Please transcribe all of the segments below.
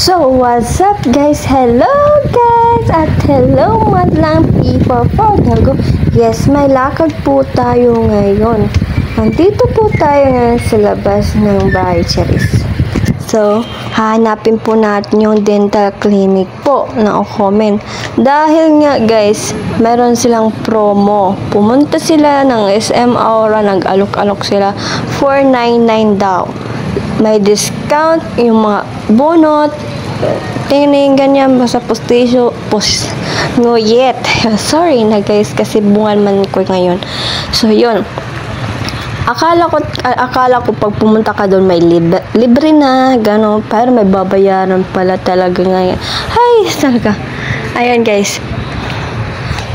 So, what's up guys? Hello guys! At hello madlang people for Dago. Yes, may lakad po tayo ngayon. Nandito po tayo ngayon sa labas ng bahay, Charis. So, hahanapin po natin yung dental clinic po na comment. Dahil nga guys, meron silang promo. Pumunta sila ng SM Aura, nag-alok-alok sila, 499 daw. May discount yung mga bunot, tingin ganyan sa postisyo, nguyet. Sorry na guys, kasi bungal man ko ngayon. So, yun. Akala ko pag pumunta ka doon may libre na, gano'n, pero may babayaran pala talaga ngayon. Ay, talaga. Ayan guys.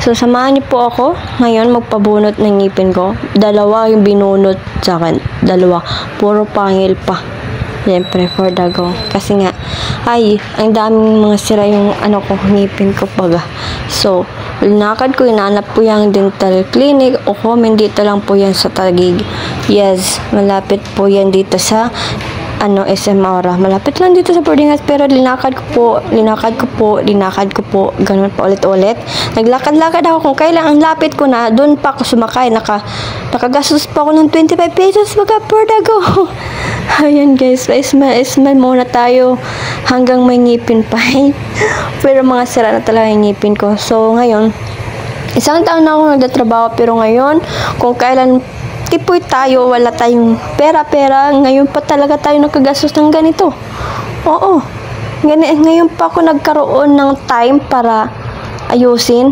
So, samahan niyo po ako. Ngayon, magpabunot ng ngipin ko. Dalawa yung binunot sa akin. Dalawa. Puro pangil pa. Siyempre, for Dago. Kasi nga, ay, ang daming mga sira yung ngipin ko paga. So, linakad ko, inanap po yung dental clinic o comment dito lang po yan sa Taguig. Yes, malapit po yan dito sa SM Aura. Malapit lang dito sa boarding house, pero linakad ko po, ganun pa ulit-ulit. Naglakad-lakad ako kung kailan ang lapit ko na, doon pa ako sumakay, nakagastos pa ako ng 25 pesos, baga for Dago. Ayan guys, smile muna tayo hanggang may ngipin pa. Pero mga sira na talaga yung ngipin ko. So ngayon, isang taon na ako nagtatrabaho, pero ngayon, kung kailan tipoy tayo, wala tayong pera-pera, ngayon pa talaga tayo nakagastos ng ganito. Oo. Ngayon pa ako nagkaroon ng time para ayusin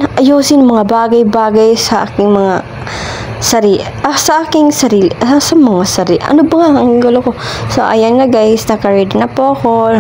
mga bagay-bagay sa aking mga sa mga sarili. Ano ba nga ang gulo ko? So, ayan na guys, naka-ready na po ako.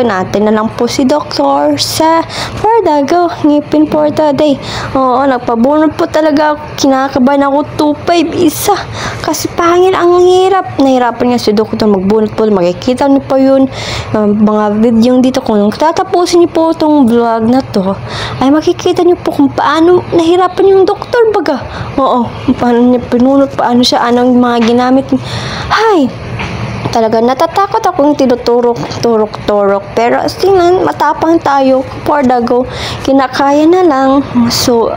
Natin na lang po si Doktor sa for Dago, ngipin for today. Oo, nagpabunot po talaga ako. Kinakabahan ako 2.5 isa. Kasi pangil, ang hirap. Nahirapan nga si Doktor magbunot po. Makikita niyo po yun. Mga video dito. Kung tatapusin niyo po itong vlog na to, ay makikita niyo po kung paano nahirapan yung Doktor baga. Oo, paano niya pinunot, paano siya, anong mga ginamit. Hay, talaga natatakot akong tinuturok. Pero tingnan, matapang tayo for Dago. Kinakaya na lang. So,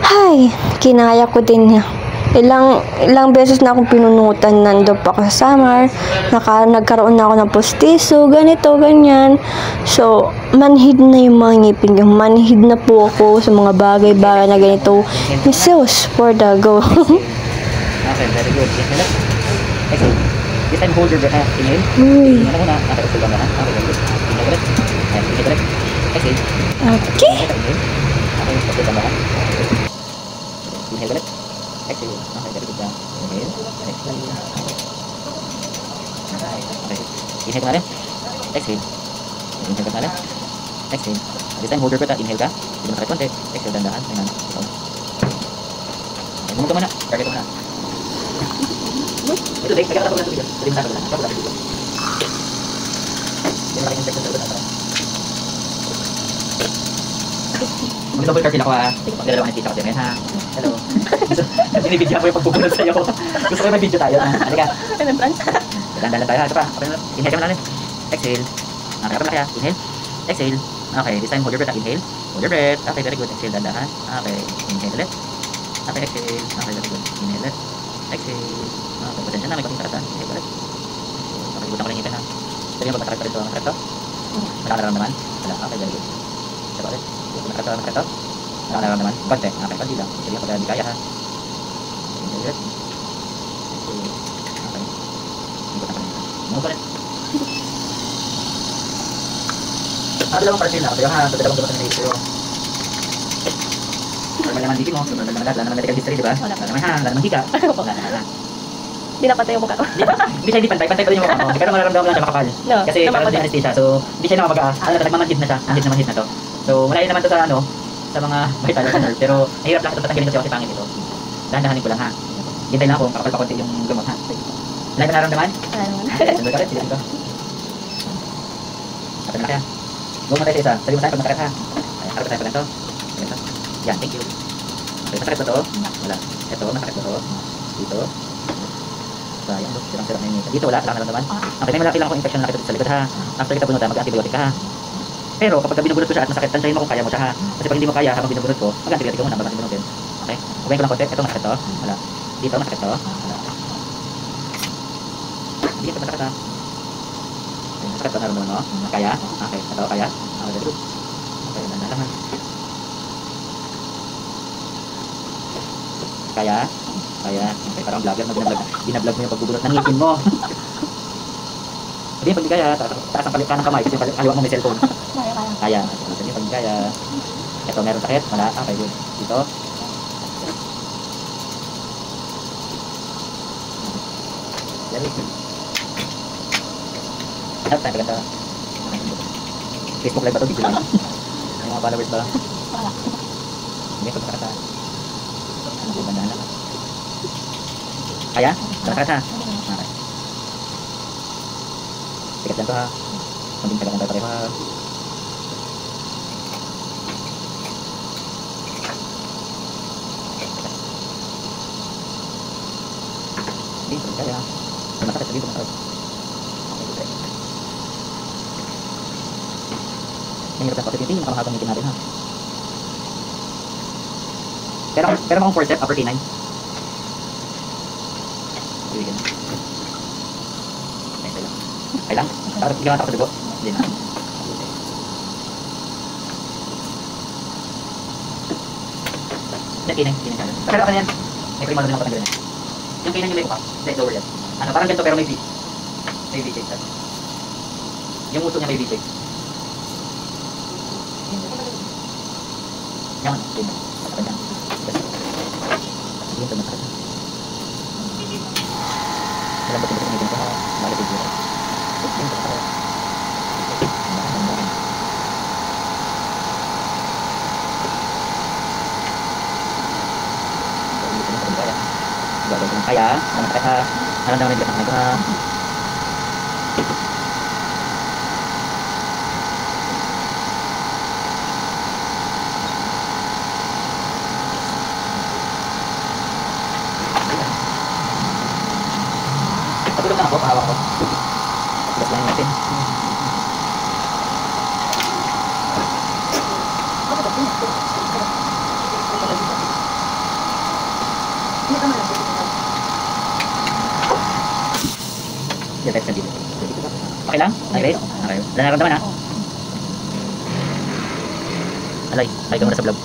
hay, kinaya ko din niya. Ilang beses na akong pinunutan, nando pa ako sa summer, nagkaroon na ako ng postiso, ganito, ganyan. So, manhid na yung mga ngipin ko. Manhid na po ako sa mga bagay-bagay na ganito. Jesus, for Dago. Okay, very good. Excellent. This time hold your breath. Inhale. Ano muna? Okay, upul lang ha. Okay, very good. Inhale ulit. And inhale ulit. Exhale. Okay. Inhale. Okay, upul lang ha. Inhale ulit. Exhale. Okay, very good. Inhale. Exhale. Okay. Inhale ka na rin. Exhale. Inhale ka na rin. Exhale. This time hold your breath. Inhale ka. Hindi mo nakit konti. Exhale dandahan. Tingnan. Bumog ka muna. Target ka muna. Ito, Dave. Nagkakatapo lang sa video. Pwede mo sa ako lang. Kapag video. Hindi mo nakikita sa ulit. Mag-double car sila ko ha. Magdalawa ang tita ko din ha. Hello. Binibidyo ko yung pagbubunod sa'yo. Gusto ko yung may video tayo. Halika. Dahan-dahan tayo ha. Ito pa. Inhale ka muna rin. Exhale. Okay, kapag kaya. Inhale. Exhale. Okay, this time hold your breath. Inhale. Hold your breath. Okay, very good. Exhale, dahan-dahan. Okay, inhale ulit. Okay, exhale. Okay, very good. Inhale ulit. Exhale. Okay, pasensya na. May konting karatan. Inhale ulit. Pakalibutan ko lang ngipin ha. Pwede mo pagkakit pa rin ito. Masakit to? Wala ka nararamdaman? Wala. Okay, very good. Saka ulit. Masakit to? Wala ka nararamdaman? Konti. Okay, konti lang. Sige, pagka di kaya ha. Inhale ulit. Exhale. Okay. Ikutan ko lang. Move ulit. Dalawang parcel na. Pero ha, dalawang dumating na ito. Normal naman dito mo. Normal naman lahat. Wala naman medical history, diba? Wala naman ha. Wala naman hika. Wala naman. Hindi na pantay yung mukha ko. Hindi siya hindi pantay. Pantay pa rin yung mukha ko. Pero mararamdaman ko lang siya makapal. No, kasi parang di anesthesia. So, hindi siya namamaga. Nagmamanhid na siya. Manhid na to. So, malayo naman to sa sa mga vital sa nerve. Pero, mahirap lang ito tatanggalin kasi pangit ito. Dahan-dahanin ko lang ha. Hintay lang ako. Makapal pa konti yung gamot ha. Wala ka nararamdaman? Wala naman. Sandal ka rin. Sila dito. Kapag na kaya. Huwag mo tayo sa isa. Sabi mo tayo pag masakit ha. Ayan, harap tayo pa ganito. Ganito. Yan, thank you. Okay, masakit ba ito? Wala. Ito, masakit ba ito? Dito. Ito. Sayang, sirang-sira na yung ngipin. Dito wala lang naman. Okay, may malaki lang akong infection na nakita dito sa likod ha. After kita bunutan, mag-antibiotic ka ha. Pero kapag binubunot ko siya at masakit, tansyahin mo kung kaya mo siya ha. Kasi pag hindi mo kaya habang binubunot ko, mag-antibiotic ka muna bago natin bunutin. Okay? Ubayin ko lang konti. Ito masakit to. Wala. Dito masakit to. Wala. Dito masakit ha. Masakit to, naroon mo. Kaya? Okay. Ito, kaya? Okay, very good. Okay, nanda lang ha. Kaya? Kaya? Okay, parang vlogger na binablog mo yung pagbubunot ng ngipin mo. Hindi, pag di kaya, taas ang kanang kamay kasi kaliwa mo may cellphone. Kaya. Sige, pag di kaya. Ito, meron sakit? Wala? Okay, good. Dito. Very good. Help tayo, pagkanta. Facebook live ba ito? Video live? May mga followers ba? Hindi, pagkakata. Bandahan lang. Kaya? Pagkakata. Okay. Tikat lang ito ha. Maging tagal lang tayo pareho ha. Hindi, kaya. Masakit sa dito, masakit. Mahirap na positivity, makamahapang ngipin natin ha. Pero makong forceps, upper canine. Ibigin. Okay lang. Parang ginawa ako sa dugo. Hindi na. Hindi, canine siya. Pero ako yan. May primano din ako patanggalin yan. Yung canine yung may bukas. Hindi, lower yan. Ano, parang ganito pero may V. May V-shape. Yung uso niya may V-shape. Yan. Yan. Masakit yan. Sige, ito masakit. Malambot yung ngipin ko. Bakit yung giro? Sige, ito masakit. Gagawin ko ng kaya. Masakit ha. Naramdaman yung bigat ng ko ha. Patulog lang ako, pahawak ko. Patulog lang natin. Diabetes na dito. Okay lang? Okay, guys? Okay. Wala naramdaman ha? Alay, ay ka muna sa vlog.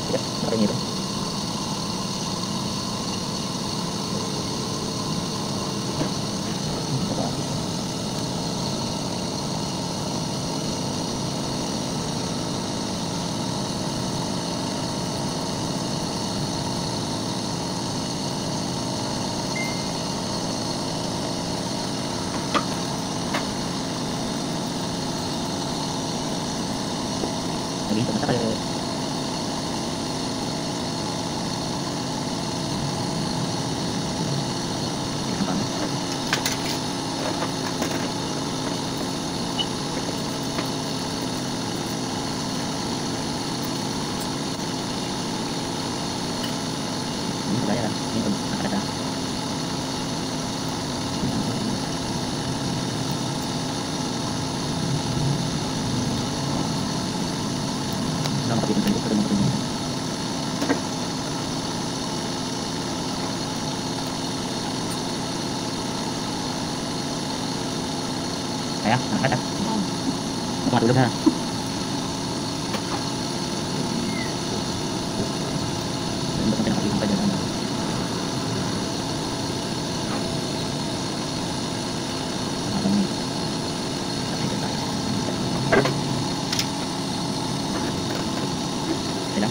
Sige, okay nito. Dito masakit. Ini kaya lah. Ini masakit ha. Lang kapit ng dito ng mga. Kaya, angkat ha. Matulog ha. Untuk pinakakita pa dyan. Sila.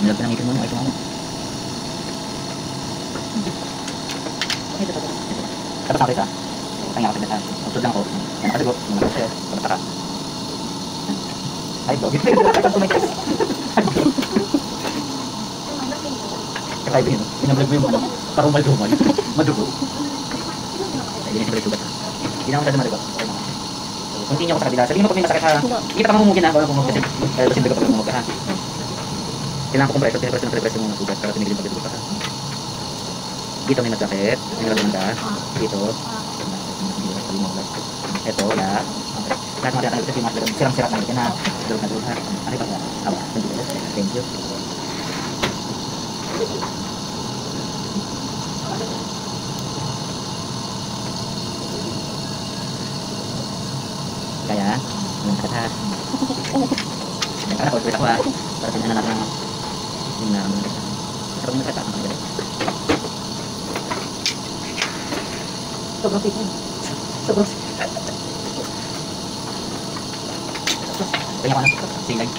Dalag na ng ngipin mo, ay tumama. Tapos nakita. Tanya ako sa data. Usod lang ako. Yan, nakadugo. Nakadugo sa'yo. Pagkaka. Ay, dog. Ito may test. Kakaiba yun. Pinablog mo yung ano. Parumal-rumal. Madugo. Ay, hindi na siyempre sugat ha. Hindi na ako masyado madugo. Okay naman. So, continue ako sa kabila. Sabihin mo pag may masakit ha. Hindi ka pa mamumugin ha. Bawal pumugin kasi posible ka pag mamumugin ha. Kailangan ko kompreso. Pinapreso ng yung mga sugat para tumigil yung pagdudugo ka ha. Dito may masakit. May nagaganda. Dito. Ito, ya. Lahat mga tinatanggal kasi yung mga sirang-sira tayo dyan ha. Durog na durog ha. Ano ba? Haba. Thank you. Kaya, anong kata? Kaya, pag-wait ako ha. Para sinahan natin ang yung naman. Sarap yung kata. Sobrang fit yun. Sobrang fit. Kaya ko na. Silag.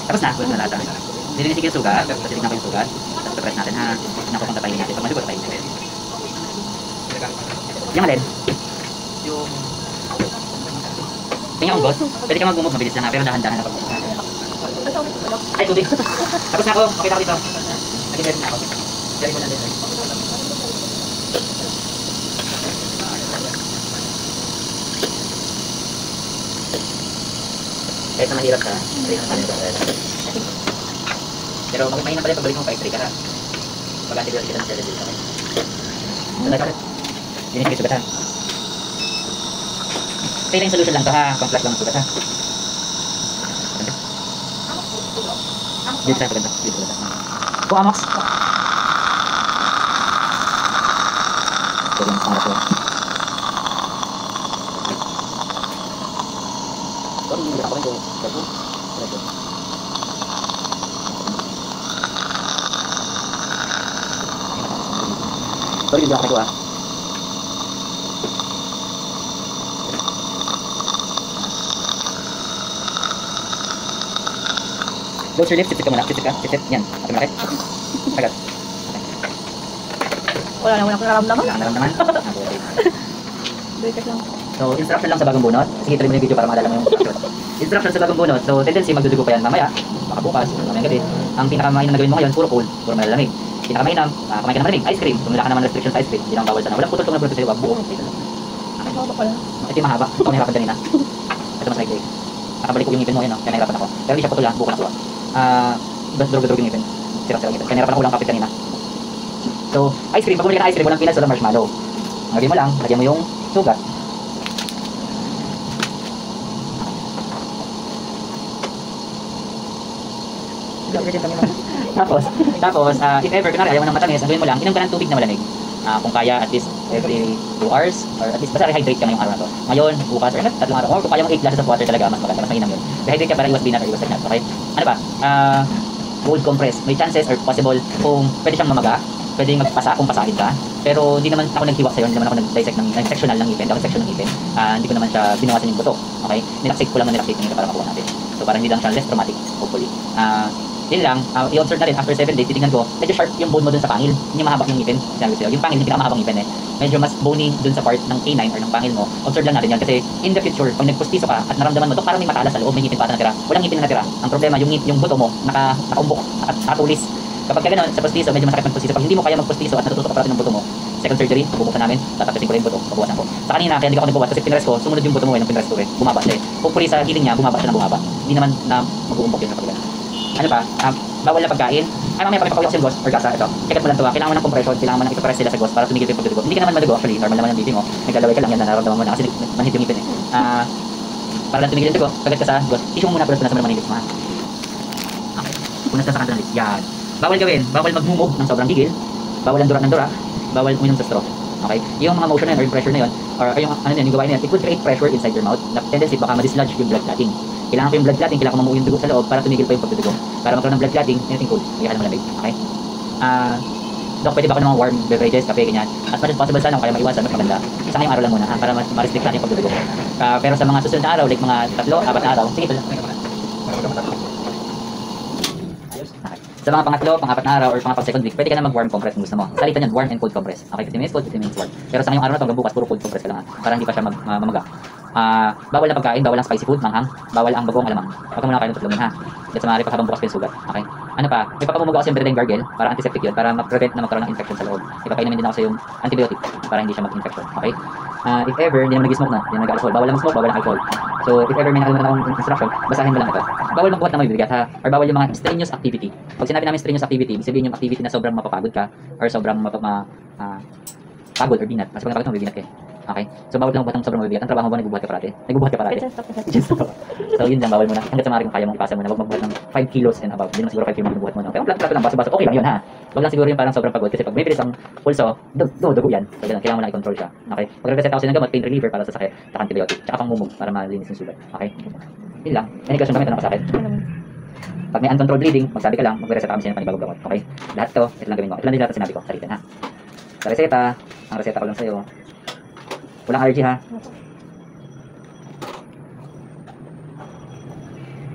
Tapos na. Tapos na lahat. Nilinisig yung sugat. Tapos titignan ko yung sugat. Tapos press natin ha. Nakukunta tayo natin. Pag madugo tayo natin. Yung alin? Yung... Tingnan ko, boss. Pwede ka mag-move. Mabilis lang ha. Pero dahan-dahan na pag-move. Ay, tubig. Tapos na ako. Okay na ako dito. Nag-ready na ako. Dali ko na din. Kahit na mahirap ka, pero mahina pala pagbalik mo 5-3 ka ha. Pag-antibiotic kita ng sila dito. Sandali ka ulit. Yun yung sugat ha. Saline solution lang to ha. Pang-flash lang ang sugat ha. Dito sa paganda. Dito sa paganda. Amox. Ito yung pangarap ko. Sorry, hindi ako rin ko. Sorry, hindi ako rin ko ha. Close your lips, sip-sip ka muna. Sip-sip ka. Sip-sip. Yan. Atin malaki. Agad. Wala naman akong naramdaman. Wala kang naramdaman. Dito lang. So, instruction lang sa bagong bunot. Sige, tuloy mo yung video para maalala mo yung instruction. Instruction sa bagong bunot. So, tendency magdudugo pa yan mamaya. Baka bukas, mamayang gabi. Ang pinakamainam na gawin mo ngayon, puro cold, puro malalamig. Pinakamainam, kumain ka ng malamig, ice cream. Kung wala ka naman restriction sa ice cream, hindi lang bawal sana. Walang putol-tong na produce sa'yo, wag buo. Ay, baba pala. Ito yung mahaba. Ito nahirapan kanina. Ito mas maigay. Nakabalik ko yung ngipin mo yun, no? Kaya nahirapan ako. Pero hindi siya putol lang, buko na kuha. Durog-durog yung ngipin. Sirap-sirap ngipin. Kaya nahirapan ako lang kapit kanina. So, ice cream, pag bumili ka ng ice cream, walang peanuts, walang marshmallow. Ang lagyan mo lang, lagyan mo yung sugat. tapos, if ever, kunwari ayaw mo ng matamis, ang gawin mo lang, inom ka ng tubig na malamig. Kung kaya, at least every 2 hours, or at least basta rehydrate ka ngayong araw na to. Ngayon, bukas, or tatlong araw, or kung kaya mo 8 glasses of water talaga, mas maganda, mas mainam yun. Rehydrate ka para iwas binat or iwas lagnat, okay? Ano ba? Cold compress. May chances or possible kung pwede siyang mamaga, pwedeng magpasa kung pasahin ka. Pero hindi naman ako naghiwak sa'yo, hindi naman ako nag-dissect ng sectional ng ngipin, dapat section ng ngipin. Hindi ko naman siya binawasan yung buto. Okay? Nilaksik ko lang ng nilaksik para makuha natin. So para hindi lang siya less traumatic, hopefully. Yun lang, i-observe na rin after 7 days, titignan ko, medyo sharp yung bone mo dun sa pangil. Hindi mahaba yung ngipin. Sinabi ko sa'yo, yung pangil, hindi pinakamahabang ngipin eh. Medyo mas bony dun sa part ng canine or ng pangil mo. Observe lang natin yan kasi in the future, pag nagpustiso ka at naramdaman mo to, parang may matalas sa loob, may ngipin pa natira. Walang ngipin na natira. Ang problema, yung buto mo, nakaumbok, nakatulis. Kapag ka gano'n, sa pustiso, medyo masakit magpustiso. Pag hindi mo kaya magpustiso at natutusok ka pa rin ng buto mo, second surgery, bubuksan namin, tatapusin ko rin yung buto, babawasan ko. Sa kanina, kaya hindi ko nagbubuhat kasi pinrest ko, sumunod yung buto mo ng pinrest ko eh. Bumaba siya eh. Hopefully sa healing niya, bumaba siya ng bumaba. Hindi naman na mag-uumbok yun kapag gano'n. Ano pa? Bawal na pagkain. Mamaya pag ipakawak sa gos or gasa, ito. Check mo lang ito. Kailangan mo ng compression, kailangan mo ng ipapress sila sa gos para tumigil yung pagdudugo. Hindi ka naman madugo actually, normal naman yung BP mo. Naglalaway ka lang yan, nararamdaman mo na kasi manhid yung ngipin eh. Para lang tumigil yung dugo, kagat ka sa gos, issue mo muna punas mo naman yung lips mo ha. Okay. Punas ka sa kanto ng lips. Yan. Bawal gawin, bawal magmumog ng sobrang gigil, bawal ang dura ng dura, bawal uminom sa straw. Okay? Yung mga motion na yun, or yung pressure na yun, or yung ano yun, yung gawain na yun, it would create pressure inside your mouth. Na tendency baka ma-dislodge yung blood clotting. Kailangan ko yung blood clotting, kailangan ko mamuo yung dugo sa loob para tumigil pa yung pagdudugo. Para magkaroon ng blood clotting, anything cold, kaya ka malamig. Okay? Dok, pwede ba ako ng mga warm beverages, kape, ganyan? As much as possible sana kung kaya maiwasan, mas maganda. Isa ngayong araw lang muna, para ma-restrict natin yung pagdudugo. Pero sa mga susunod na araw, like mga 3, 4 na araw, sige, ito lang. So Sa mga pangatlo, pang-apat na araw, or pang-second week, pwede ka na mag-warm compress kung gusto mo. Salitan yan, warm and cold compress. Okay, 15 minutes cold, 15 minutes warm. Pero sa ngayong araw na ito, hanggang bukas, puro cold compress ka lang para hindi pa siya mamaga. Bawal na pagkain, bawal ang spicy food, manghang, bawal ang bagong alamang. Huwag ka muna kain ng tatlong ha. At sa maaari pa habang bukas pa yung sugat. Okay? Ano pa? May papamumuga kasi yung betadine gargle para antiseptic yun, para mag-prevent na magkaroon ng infection sa loob. Ipapainumin din ako sa yung antibiotic para hindi siya mag-infection. Okay? If ever, hindi naman nag-smoke, no? Hindi naman nag-alcohol. Bawal lang smoke, bawal ang alcohol. So, if ever may nakalimutan akong instruction, basahin mo lang ito. Bawal magbuhat ng mabibigat ha, or bawal yung mga strenuous activity. Pag sinabi namin strenuous activity, ibig sabihin yung activity na sobrang mapapagod ka, or sobrang pagod or binat. Kasi pag napagod mo, mabibinat ka. Okay? So, bawal lang buhat ng sobrang mabibigat. Ang trabaho mo ba, nagbubuhat ka parati? Nagbubuhat ka parati? So, yun lang, bawal mo na. Hanggang sa maaari kung kaya mong ipasa mo na, huwag magbuhat ng 5 kilos and above. Hindi naman siguro 5 kilos magbuhat mo. Kaya plato lang, baso-baso, okay lang yun ha. Huwag lang siguro yung parang sobrang pagod. Kasi pag may bilis ang pulso, dugo yan. So, ganun, kailangan mo na i-control siya. Okay? Pag-reset ako sa ng gamot, pain reliever para sa sakit, saka antibiotic, tsaka pangmumog para malinis yung sugat. Okay? Yun lang. Any question kami, tanong ka sa akin? Pag may uncontrolled bleeding, magsabi ka lang, mag-reset kami sa panibagong gamot. Okay? Lahat to, ito lang gawin mo. Ito lang din lahat sinabi ko. Salitan ha. Sa reseta, ang reseta ko lang sa'yo. Walang allergy ha.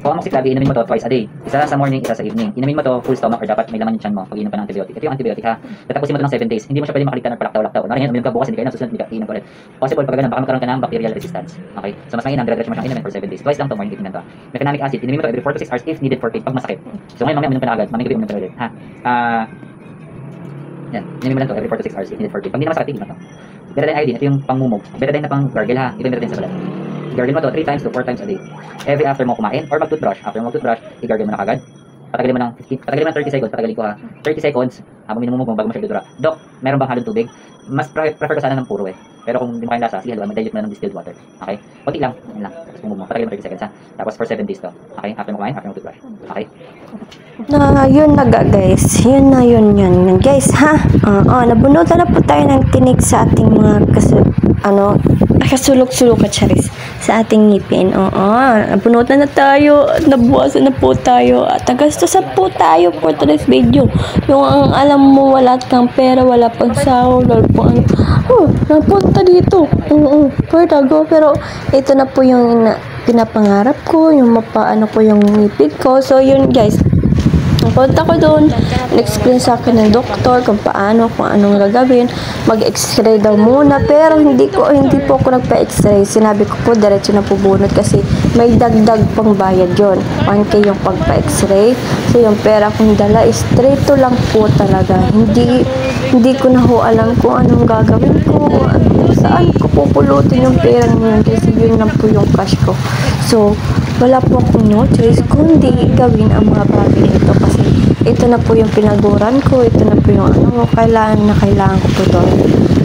So, amoxiclav, inumin mo to twice a day. Isa sa morning, isa sa evening. Inumin mo to full stomach or dapat may laman yung tiyan mo pag inom pa ng antibiotic. Ito yung antibiotic ha. Tatapusin mo to ng 7 days. Hindi mo siya pwede makaligtan ng palaktaw-laktaw. Narin yan, uminom ka bukas, hindi ka inom, susunod, hindi ka inom ulit. Possible pag ganun, baka magkaroon ka ng bacterial resistance. Okay? So, mas mainam, dire-diretso mo siyang inumin for 7 days. Twice lang to, morning, evening to. Meconic acid, inumin mo to every 4 to 6 hours if needed for pain, pag masakit. So, ngayon, mamaya uminom ka na agad. Mamaya gabi uminom ka na ulit. Ha? Yan. Inumin mo lang to every 4 to 6 hours if needed for pain. Pag hindi na masakit, tigil mo to. Betadine iodine, ito yung pangmumog. Betadine na pang gargle ha. Ito yung betadine sa balat. I-gargle mo to 3 times to 4 times a day. Every after mo kumain or mag-toothbrush. After mo mag-toothbrush, i-gargle mo na kagad. Patagalin mo ng 30 seconds. Patagalin ko ha. 30 seconds habang minumumog mo bago mo siya dudura. Doc, meron bang halong tubig? Mas prefer ko sana ng puro eh. Pero kung hindi mo kayang lasa, sige haluan, mag-dilute mo na ng distilled water. Okay? Kunti lang. Yan lang. Tapos mumumog mo. Patagalin mo 30 seconds ha. Tapos for 7 days to. Okay? After mo kumain, after mo toothbrush. Okay? Yun na guys. Yun na yun. Guys ha. Nabunutan na po tayo ng tinik sa ating mga kasulok-sulok at charis sa ating ngipin. Nabunutan na tayo. Nabuwasan na po tayo. At nagastusan po tayo for today's video. Yung ang alam mo, wala kang pera, wala pang sahod, wala pang napunta dito. Pero ito na po yung pinapangarap ko, yung mapaano ko yung ngipin ko. So yun guys, napunta ko doon, in-explain sa akin ng doktor kung anong gagawin. Mag-x-ray daw muna, pero hindi po ako nagpa-x-ray. Sinabi ko po, diretso na po bunot kasi may dagdag pang bayad yon. 1K yung pagpa-x-ray. So yung pera kong dala, straighto lang po talaga. Hindi ko na ho alam kung anong gagawin ko, saan ko pupulutin yung pera niyan kasi yun lang po yung cash ko. So, wala po akong no choice kundi gawin ang mga bagay nito kasi ito na po yung pinaguran ko, ito na po yung kailangan ko po doon.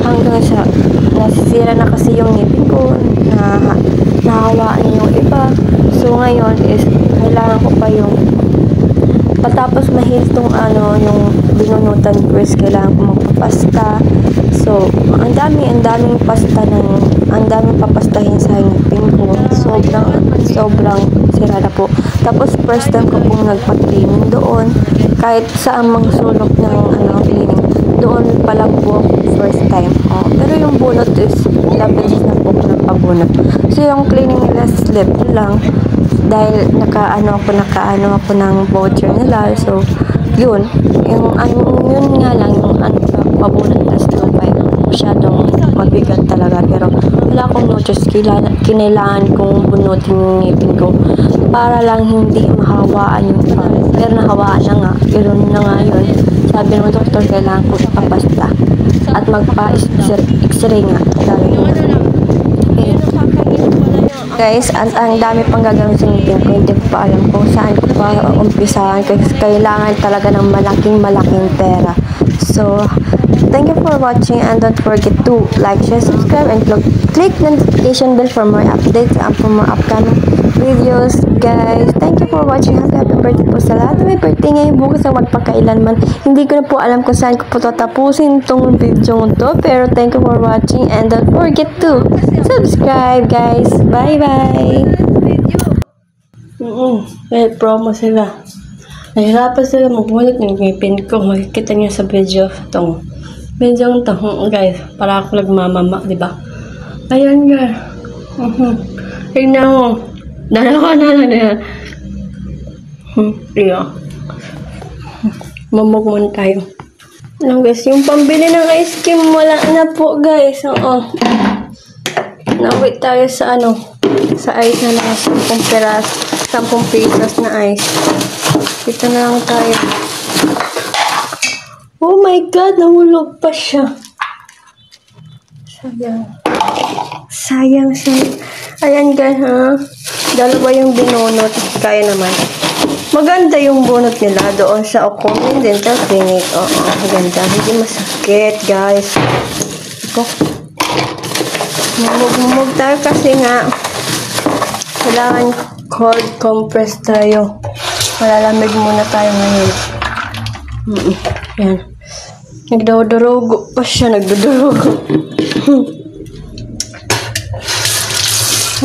Hanggang sa nasisira na kasi yung ngipin ko, nahawaan yung iba. So ngayon is kailangan ko pa yung patapos mahil tong yung binunutan ko is kailangan ko magpapasta. So, ang daming papastahin sa ngipin ko. Sobrang sira na po. Tapos, first time ko pong nagpa-cleaning doon. Kahit saan mang sulok ng cleaning. Doon pa lang po, first time. Pero yung bunot is, ilang beses na po nagpabunot. So, yung cleaning nila slip lang. Dahil nakaano ako ng voucher nila. So, yun nga lang, yung pabunot na still by masyadong mabigat talaga. Pero wala akong notice, kinailangan kong bunutin yung ngipin ko para lang hindi mahawaan yung pan. Pero nahawaan na nga, yun na nga yun. Sabi ng doktor, kailangan ko ipapasta at magpa-x-ray nga. Guys, ang dami pang gagawin sa ngipin ko. Hindi ko pa alam kung saan ko pa umpisahan. Kasi kailangan talaga ng malaking pera. So, thank you for watching and don't forget to like, share, subscribe, and click the notification bell for more updates and for more upcoming videos. Guys, thank you for watching. Happy birthday po sa lahat. May birthday ngayon bukas na magpakailanman. Hindi ko na po alam kung saan ko po tatapusin itong video to. Pero thank you for watching and don't forget to subscribe, guys. Bye-bye. May promo sila. Nahirapan sila magbunot ng ngipin ko. Makikita niyo sa video itong video guys. Para ako nagmamama, diba? Ayan guys. Tingnan mo. Dalawa na yan. Iyo. Mamog muna tayo. Lang guys, yung pambili ng ice cream wala na po guys. Oo. Nawit tayo sa sa ice na lang 10 pesos na ice. Dito na lang tayo. Oh my god, nahulog pa siya. Sayang. Ayan guys, ha. Dalawa yung binunot. Kaya naman. Maganda yung bunot nila doon sa Okomin Dental Clinic. Oo, maganda. Hindi masakit, guys. Ito. Mumug tayo kasi nga kailangan cold compress tayo. Malalamig muna tayo ngayon. Yan. Nagdudurugo pa siya. Nagdudurugo.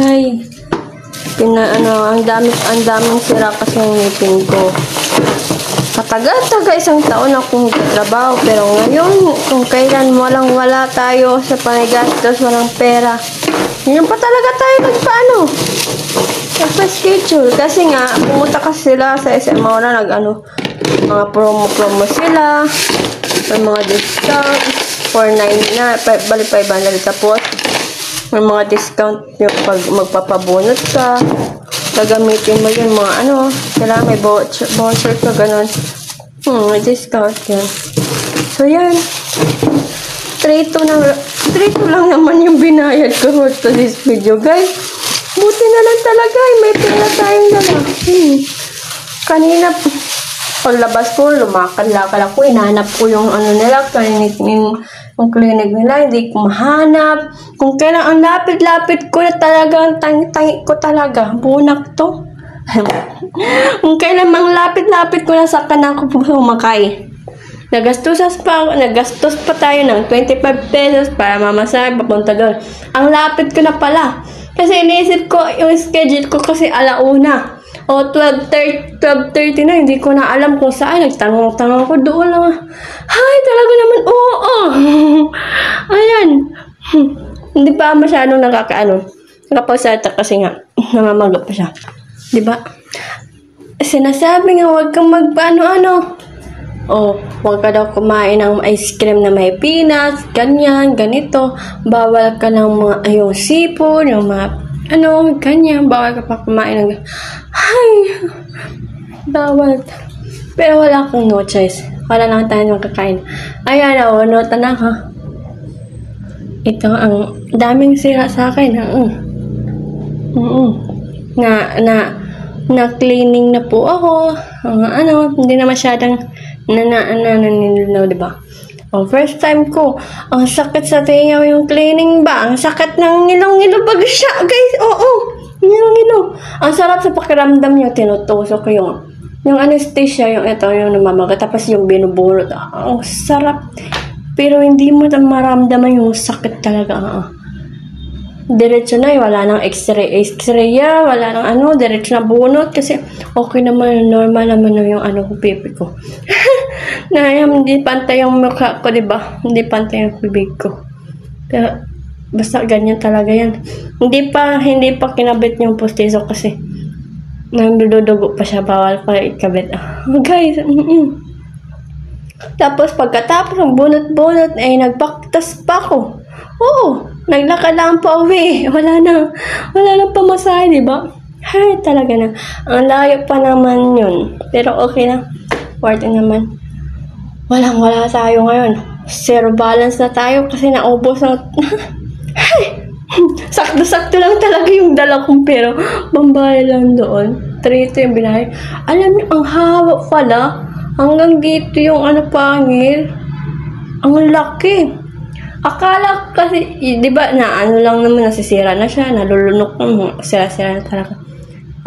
Ay. Ang daming sira kasi yung ngipin ko. Katagal-tagal isang taon akong trabaho, pero ngayon, kung kailan wala tayo sa panigastos, walang pera, yun pa talaga tayo nagpa-schedule. Kasi nga, pumunta kasi sila sa SM na mga promo sila, may mga discount, 499 na, bali 500, tapos, may mga discount yung pag magpapabunot ka, gagamitin mo yun mga kailangan may voucher ka, ganun. May discount yan. So yan, 3-2 lang naman yung binayad ko for this video, guys. Buti na lang talaga, may pera tayong dala. Kanina, paglabas ko, lumakad-lakad ako, inahanap ko yung nila, yung clinic nila, hindi ko mahanap. Kung kailan ang lapit-lapit ko na talaga, ang tangi-tangi ko talaga, bunak to. Kung kailan mang lapit-lapit ko na sa kanan ko sumakay. Nagastos pa tayo ng 25 pesos para mamasahe papunta doon. Ang lapit ko na pala. Kasi iniisip ko, yung schedule ko kasi alauna. O 12:30 na, hindi ko na alam kung saan. Nagtanong-tanong ko doon lang. Ay, talaga naman, oo. Ayan. Hindi pa masyadong nakapagsalita kasi nga, namamaga pa siya. Diba? Sinasabi nga, huwag kang huwag ka daw kumain ng ice cream na may peanuts, ganyan, ganito. Bawal ka ng mga, yung sipon, yung mga ganyan, bawal ka pa kumain ng ay, bawal. Pero wala akong no choice. Wala lang tayo ng kakain. Ayan, nota na ha. Ito, ang daming sira sa akin. Na cleaning na po ako. Hindi na masyadong naninilaw, diba? First time ko, ang sakit sa tenga yung cleaning ba? Ang sakit ng ngilong-ngilo pag siya, guys. Oo, ngilong-ngilo. Ang sarap sa pakiramdam nyo, tinutusok ko yung anesthesia, yung namamaga, tapos yung binubunot. Ang sarap. Pero hindi mo maramdaman yung sakit talaga. Diretso na, wala nang x-ray wala nang diretso na bunot kasi okay naman, normal naman yung pipi ko. Hindi pantay yung mukha ko, diba? Hindi pantay yung bibig ko. Pero basta ganyan talaga yan. Hindi pa kinabit yung postizo kasi nandudugo pa siya, bawal pa ikabit. Guys, Tapos pagkatapos ng bunot-bunot ay nagpaktas pa ako. Oo, naglakad lang pa uwi. Wala nang pamasahe, diba? Ay, talaga na. Ang layo pa naman yun. Pero okay na. Worth it naman. Wala tayo ngayon. Zero balance na tayo kasi naubos na. Sakto-sakto lang talaga yung dala kong pero bambayad lang doon. 3 yung binahay. Alam niyo, ang haba pala. Hanggang dito yung pangil. Ang laki. Akala kasi, di ba, lang naman, nasisira na siya, nalulunok na, sira-sira na talaga.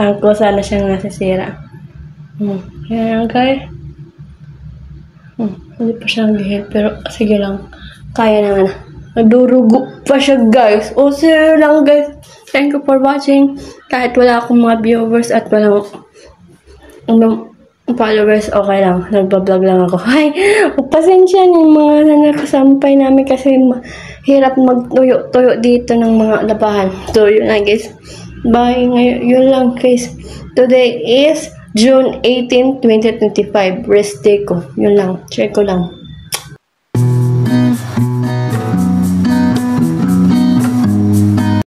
Parang kusa na siyang nasisira. Kaya guys, hindi pa siyang gihit, pero sige lang, kaya naman. Nadurugo pa siya, guys. Sige lang, guys. Thank you for watching. Kahit wala akong mga viewers at walang followers, okay lang. Nagbablog lang ako. Ay, pasensya yung mga nakasampay namin kasi hirap magtuyo-tuyo dito ng mga labahan. Tuyo na, guys. Bye. Ngayon, yun lang, guys. Today is June 18, 2025. Rest day ko. Yun lang. Share ko lang.